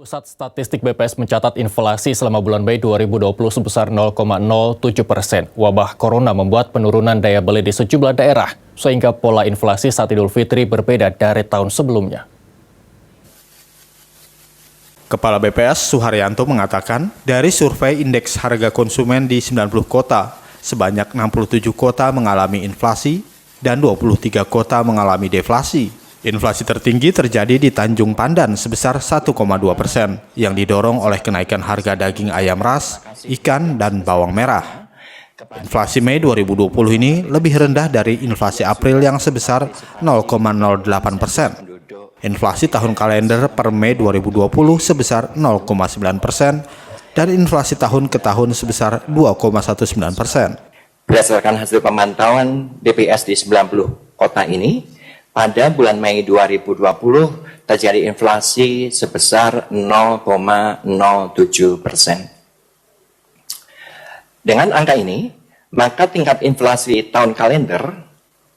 Pusat Statistik BPS mencatat inflasi selama bulan Mei 2020 sebesar 0,07%. Wabah corona membuat penurunan daya beli di sejumlah daerah, sehingga pola inflasi saat Idul Fitri berbeda dari tahun sebelumnya. Kepala BPS Suharyanto mengatakan, dari survei indeks harga konsumen di 90 kota, sebanyak 67 kota mengalami inflasi dan 23 kota mengalami deflasi. Inflasi tertinggi terjadi di Tanjung Pandan sebesar 1,2%, yang didorong oleh kenaikan harga daging ayam ras, ikan, dan bawang merah. Inflasi Mei 2020 ini lebih rendah dari inflasi April yang sebesar 0,08%. Inflasi tahun kalender per Mei 2020 sebesar 0,9%, dan inflasi tahun ke tahun sebesar 2,19%. Berdasarkan hasil pemantauan BPS di 90 kota ini, pada bulan Mei 2020 terjadi inflasi sebesar 0,07%. Dengan angka ini, maka tingkat inflasi tahun kalender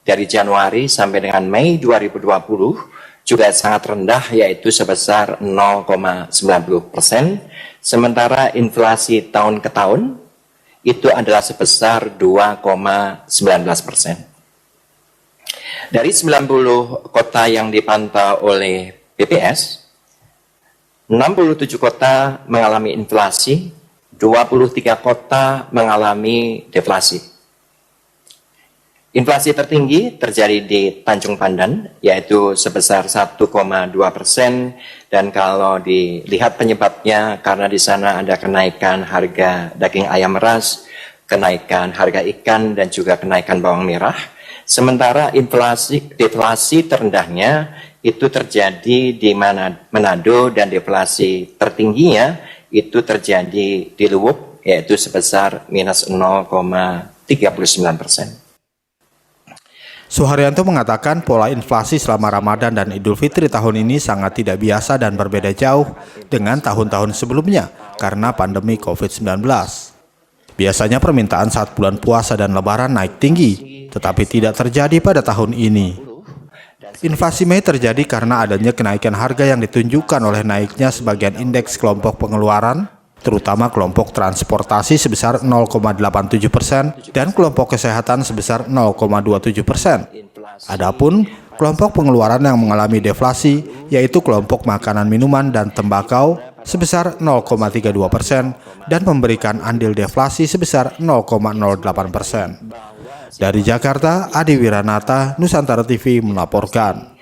dari Januari sampai dengan Mei 2020 juga sangat rendah, yaitu sebesar 0,90%, sementara inflasi tahun ke tahun itu adalah sebesar 2,19%. Dari 90 kota yang dipantau oleh BPS, 67 kota mengalami inflasi, 23 kota mengalami deflasi. Inflasi tertinggi terjadi di Tanjung Pandan, yaitu sebesar 1,2%, dan kalau dilihat penyebabnya karena di sana ada kenaikan harga daging ayam ras, kenaikan harga ikan, dan juga kenaikan bawang merah. Sementara deflasi terendahnya itu terjadi di Manado, dan deflasi tertingginya itu terjadi di Luwuk, yaitu sebesar minus 0,39%. Suharyanto mengatakan pola inflasi selama Ramadan dan Idul Fitri tahun ini sangat tidak biasa dan berbeda jauh dengan tahun-tahun sebelumnya karena pandemi COVID-19. Biasanya permintaan saat bulan puasa dan Lebaran naik tinggi, tetapi tidak terjadi pada tahun ini. Inflasi Mei terjadi karena adanya kenaikan harga yang ditunjukkan oleh naiknya sebagian indeks kelompok pengeluaran, terutama kelompok transportasi sebesar 0,87% dan kelompok kesehatan sebesar 0,27%. Adapun kelompok pengeluaran yang mengalami deflasi yaitu kelompok makanan, minuman, dan tembakau sebesar 0,32% dan memberikan andil deflasi sebesar 0,08%. Dari Jakarta, Adi Wiranata, Nusantara TV melaporkan.